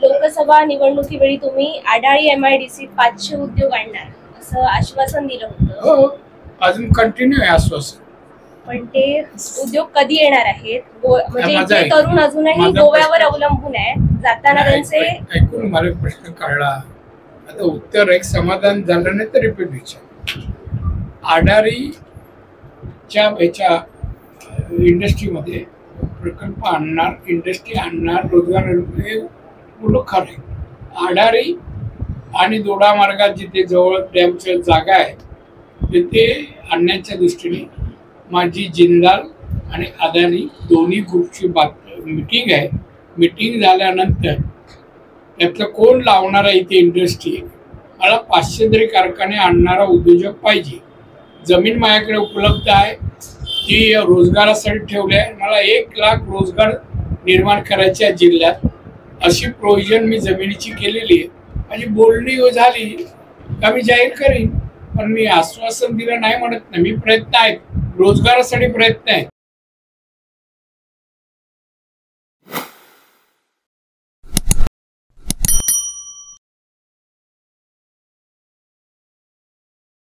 लोकसभा निवडणुकीवेळी तुम्ही आडाळी MIDC 500 उद्योग आणणार असं आश्वासन दिलं होतं. हो, अजून कंटिन्यू आहे आश्वासन. पण ते उद्योग कधी येणार आहेत? म्हणजे माझा जे ऐक- तरुण अजूनही माझा गोव्यावर प्रश्न- अवलंबून आहे, जाताना त्यांचे ऐकून मला प्रश्न कळला. आता उत्तर एक समाधान झालं नाही तर रिपीट विचार. आडारीच्या ह्याच्या इंडस्ट्रीमध्ये प्रकल्प आणणार, इंडस्ट्री आणणार, रोजगार, हे पूर्ण खरं आहे. आडारी आणि दोडा मार्गात जिथे जवळ डॅमच्या जागा आहे तिथे आणण्याच्या दृष्टीने माझी जिंदाल आणि अदानी दोन्ही ग्रुपची मीटिंग आहे. मीटिंग झाल्यानंतर त्यातलं कोण लावणार आहे इथे इंडस्ट्री, मला 500 तरी कारखाने आणणारा उद्योजक पाहिजे. जमीन माझ्याकडे उपलब्ध आहे, ती रोजगारासाठी ठेवली आहे. मला 1 लाख रोजगार निर्माण करायचे जिल्ह्यात, अशी प्रोव्हिजन मी जमिनीची केलेली आहे. माझी बोलणी झाली का मी जाहीर करीन, पण मी आश्वासन दिलं नाही म्हणत नाही. मी प्रयत्न आहेत, रोजगारासाठी प्रयत्न आहेत.